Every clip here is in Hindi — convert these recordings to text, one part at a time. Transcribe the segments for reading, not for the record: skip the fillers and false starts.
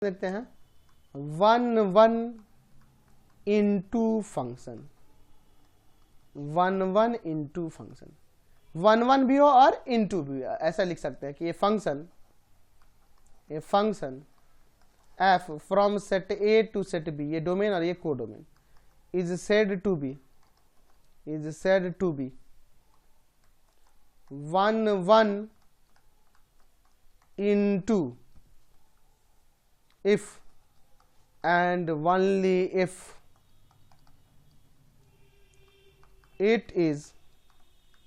देखते हैं 1 इंटू फंक्शन, 1 इंटू फंक्शन, 1 भी हो और इंटू भी हो, ऐसा लिख सकते हैं कि ये function f from set A to set B, ये डोमेन और ये codomain, is said to be 1 into if and only if it is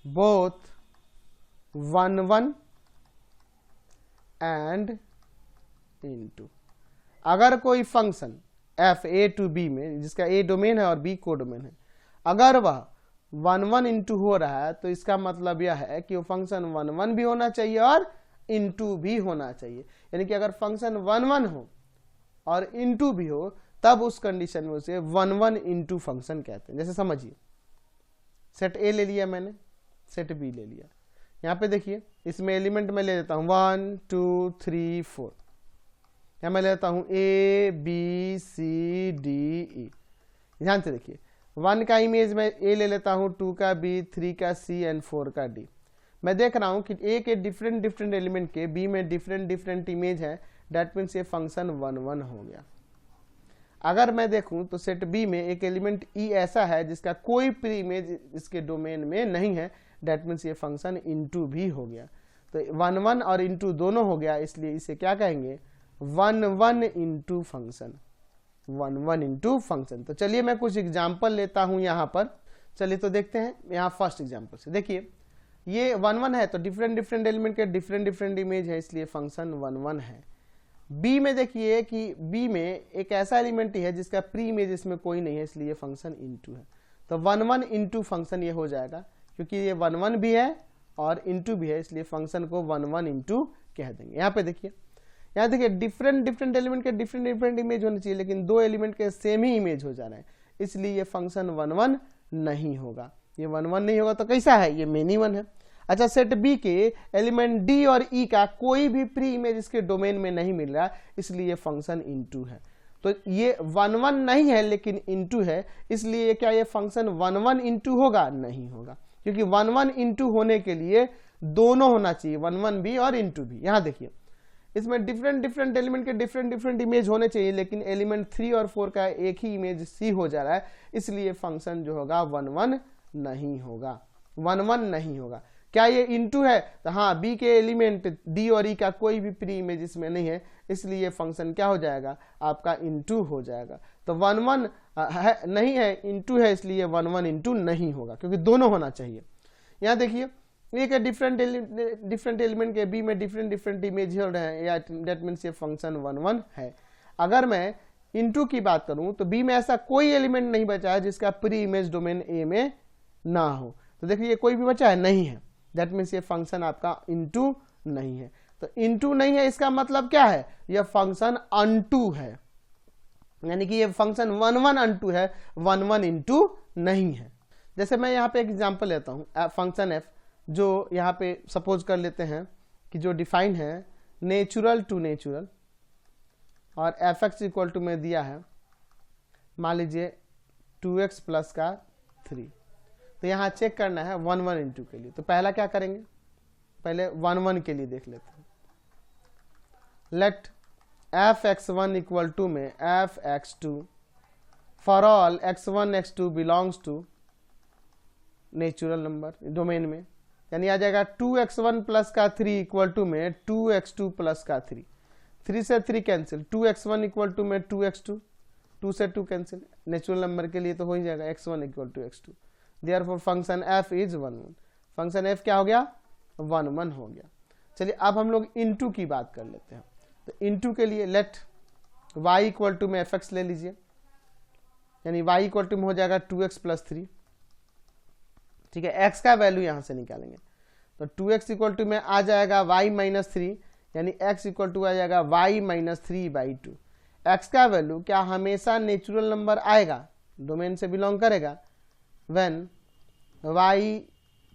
both 1 and into। अगर कोई function f a to b में, जिसका a डोमेन है और b कोडोमेन है, अगर वह 1 इंटू हो रहा है तो इसका मतलब यह है कि वो फंक्शन 1 भी होना चाहिए और इंटू भी होना चाहिए। यानी कि अगर फंक्शन 1 हो और इंटू भी हो तब उस कंडीशन में उसे 1 इंटू फंक्शन कहते हैं। जैसे समझिए, सेट ए ले लिया मैंने, सेट बी ले लिया, यहाँ पे देखिए इसमें एलिमेंट में ले लेता हूँ 1 2 3 4, यहाँ मैं ले लेता हूँ A B C D E. ध्यान से देखिए, 1 का इमेज मैं ए ले लेता हूँ, 2 का बी, 3 का सी एंड 4 का डी। मैं देख रहा हूँ कि ए के डिफरेंट एलिमेंट के बी में डिफरेंट इमेज है, डेट मीन्स ये फंक्शन 1 हो गया। अगर मैं देखूं तो सेट बी में एक एलिमेंट ई ऐसा है जिसका कोई प्री इमेज इसके डोमेन में नहीं है, डेट मीन्स ये फंक्शन इंटू भी हो गया। तो 1 और इंटू दोनों हो गया, इसलिए इसे क्या कहेंगे 1 इंटू फंक्शन, 1 इंटू फंक्शन। तो चलिए मैं कुछ एग्जाम्पल लेता हूं यहाँ पर। चलिए तो देखते हैं यहाँ फर्स्ट एग्जाम्पल से। देखिए ये 1 है तो डिफरेंट एलिमेंट के डिफरेंट इमेज है, इसलिए फंक्शन 1 है। बी में देखिए कि बी में एक ऐसा एलिमेंट ही है जिसका प्री इमेज इसमें कोई नहीं है, इसलिए फंक्शन इंटू है। तो 1 इंटू फंक्शन ये हो जाएगा, क्योंकि ये 1 भी है और इंटू भी है, इसलिए फंक्शन को 1 इंटू कह देंगे। यहाँ पे देखिए, यहाँ देखिए डिफरेंट एलिमेंट के डिफरेंट इमेज होने चाहिए, लेकिन 2 एलिमेंट के सेम ही इमेज हो जा रहे हैं, इसलिए ये फंक्शन 1 नहीं होगा। ये 1 नहीं होगा तो कैसा है, ये मेनी 1 है। अच्छा, सेट बी के एलिमेंट डी और ई का कोई भी प्री इमेज इसके डोमेन में नहीं मिल रहा, इसलिए ये फंक्शन इंटू है। तो ये 1 नहीं है लेकिन इंटू है, इसलिए क्या ये फंक्शन 1 इंटू होगा, नहीं होगा, क्योंकि 1 इंटू होने के लिए दोनों होना चाहिए, 1 भी और इंटू भी। यहां देखिए इसमें डिफरेंट एलिमेंट के डिफरेंट इमेज होने चाहिए, लेकिन एलिमेंट 3 और 4 का एक ही इमेज सी हो जा रहा है, इसलिए फंक्शन जो होगा 1 नहीं होगा, 1 नहीं होगा। क्या ये इंटू है, तो हाँ, बी के एलिमेंट डी और ई का कोई भी प्री इमेज इसमें नहीं है, इसलिए फंक्शन क्या हो जाएगा, आपका इंटू हो जाएगा। तो 1 है नहीं है, इंटू है, इसलिए 1 इंटू नहीं होगा, क्योंकि दोनों होना चाहिए। यहाँ देखिए एक डिफरेंट एलिमेंट के बी में डिफरेंट इमेज हो रहे हैं, या डेट मीन्स ये फंक्शन 1 है। अगर मैं इंटू की बात करूं तो बी में ऐसा कोई एलिमेंट नहीं बचा है जिसका प्री इमेज डोमेन ए में ना हो। तो देखिए ये कोई भी बचा है, नहीं है, दैट मीन्स ये फंक्शन आपका इंटू नहीं है। तो इंटू नहीं है इसका मतलब क्या है, यह फंक्शन अनटू है, यानी कि ये फंक्शन 1 अनटू है, 1 इंटू नहीं है। जैसे मैं यहाँ पे एक एग्जांपल लेता हूँ, फंक्शन एफ जो यहाँ पे सपोज कर लेते हैं कि जो डिफाइन है नेचुरल टू नेचुरल, और एफ एक्स इक्वल टू में दिया है मान लीजिए 2x प्लस का 3। तो यहाँ चेक करना है 1 इंटू के लिए, तो पहला क्या करेंगे, पहले 1 के लिए देख लेते हैं। Let F x1 equal to में F x2 for all x1 x2 belongs to natural number domain में, यानी आ जाएगा 2x1 प्लस का 3 इक्वल टू में 2x2 प्लस का 3, 3 से 3 कैंसिल, 2x1 इक्वल टू में 2x2, 2 से 2 कैंसिल, नेचुरल नंबर के लिए तो हो ही जाएगा x1 equal to x2। Therefore function f is 1 function f क्या हो गया, 1 हो गया। चलिए अब हम लोग इंटू की बात कर लेते हैं। तो इंटू के लिए लेट y इक्वल टू में fx ले लीजिए, यानी y इक्वल टू में हो जाएगा 2x प्लस 3, ठीक है। x का वैल्यू यहां से निकालेंगे तो 2x इक्वल टू में आ जाएगा y माइनस 3, यानी x इक्वल टू आ जाएगा y माइनस 3/2। x का वैल्यू क्या हमेशा नेचुरल नंबर आएगा, डोमेन से बिलोंग करेगा, व्हेन y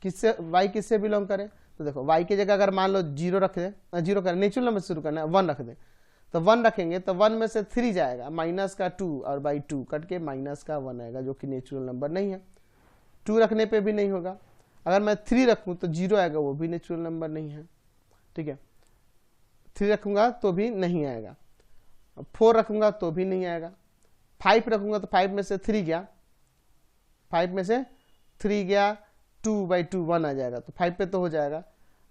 किससे बिलोंग करे। तो देखो y की जगह अगर मान लो 0 रख दे, 0 करें, नेचुरल नंबर से शुरू करना है, 1 रख दे, तो 1 रखेंगे तो 1 में से 3 जाएगा, माइनस का 2 और बाई 2 कट के माइनस का 1 आएगा, जो कि नेचुरल नंबर नहीं है। 2 रखने पे भी नहीं होगा। अगर मैं 3 रखूँ तो 0 आएगा, वो भी नेचुरल नंबर नहीं है। ठीक है, 3 रखूंगा तो भी नहीं आएगा, 4 रखूंगा तो भी नहीं आएगा, 5 रखूंगा तो 5 में से 3 गया, 5 में से 3 गया, 2 बाई 2 1 आ जाएगा, तो 5 पे तो हो जाएगा।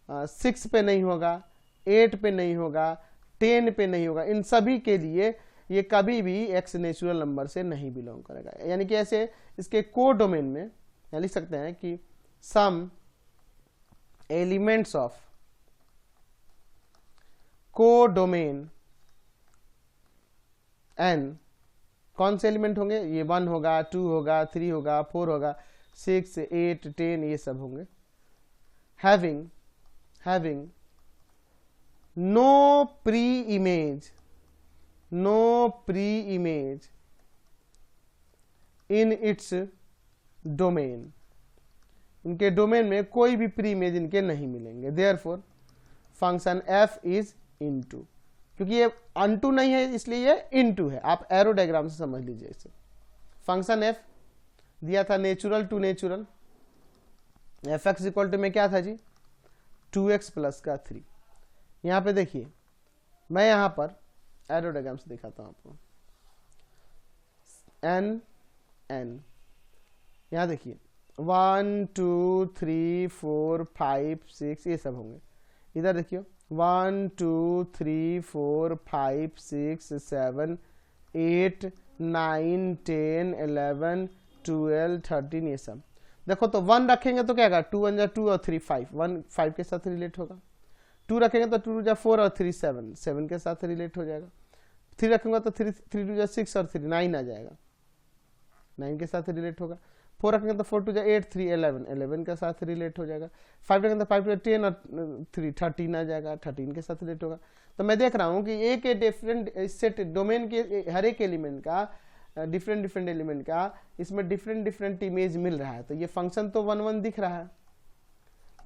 6 पे नहीं होगा, 8 पे नहीं होगा, 10 पे नहीं होगा। इन सभी के लिए ये कभी भी एक्स नेचुरल नंबर से नहीं बिलोंग करेगा। यानी कि ऐसे इसके को डोमेन में लिख सकते हैं कि सम एलिमेंट्स ऑफ को डोमेन n, कौन से एलिमेंट होंगे? ये 1 होगा, 2 होगा, 3 होगा, 4 होगा, 6, 8, 10 ये सब होंगे। having no pre-image in its domain, इनके डोमेन में कोई भी प्री इमेज इनके नहीं मिलेंगे। Therefore function f is into, क्योंकि ये अनटू नहीं है इसलिए ये इनटू है। आप एरो डायग्राम से समझ लीजिए इसे। फंक्शन f दिया था natural to natural, f x equal to में क्या था जी? 2x प्लस का 3। यहाँ पे देखिए, मैं यहाँ पर एरो डायग्राम से दिखाता हूँ आपको। n यहाँ देखिए 1 2 3 4 5 6 ये सब होंगे। इधर देखिए 1 2 3 4 5 6 7 8 9 10 11 12 13 ये सब। देखो तो 1 रखेंगे तो क्या होगा? 2 1 जा 2 और 3 5, 1 5 के साथ रिलेट होगा। 2 रखेंगे तो 2 जा 4 और 3 7, 7 के साथ रिलेट हो जाएगा। 3 रखूंगा तो 3 2 जा 6 और 3 9 आ जाएगा, 9 के साथ रिलेट होगा। 4 रखेंगे तो 4 2 जा 8 3 11, 11 के साथ रिलेट हो जाएगा। 5 रखेंगे तो 5 2 10 और 3 13 आ जाएगा, 13 के साथ रिलेट होगा। तो मैं देख रहा हूँ कि एक डिफरेंट सेट डोमेन के हर एक एलिमेंट का डिफरेंट एलिमेंट का इसमें डिफरेंट इमेज मिल रहा है। तो ये फंक्शन तो 1 1 दिख रहा है,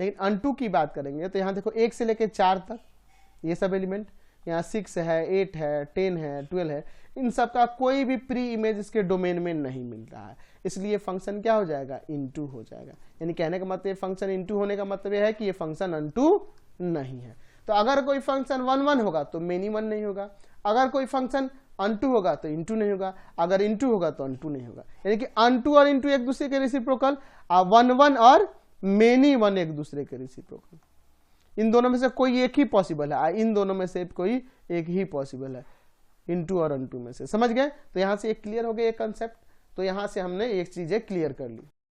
लेकिन अनटू की बात करेंगे तो यहाँ देखो 1 से लेकर 4 तक ये सब एलिमेंट, यहाँ 6 है, 8 है, 10 है, 12 है, इन सब का कोई भी प्री इमेज इसके डोमेन में नहीं मिल रहा है। इसलिए फंक्शन क्या हो जाएगा? इनटू हो जाएगा। यानी कहने का मतलब फंक्शन इनटू होने का मतलब यह है कि ये फंक्शन अनटू नहीं है। तो अगर कोई फंक्शन 1 1 होगा तो मेनी 1 नहीं होगा, अगर कोई फंक्शन अनटू होगा तो इनटू नहीं होगा, अगर इनटू होगा तो अनटू नहीं होगा। यानी कि अनटू और इनटू एक दूसरे के रेसिप्रोकल, 1 1 और मेनी 1 एक दूसरे के रेसिप्रोकल। इन दोनों में से कोई एक ही पॉसिबल है, इन दोनों में से कोई एक ही पॉसिबल है, इनटू और अनटू में से। समझ गए? तो यहां से एक क्लियर हो गया एक कंसेप्ट। तो यहां से हमने एक चीजें क्लियर कर ली।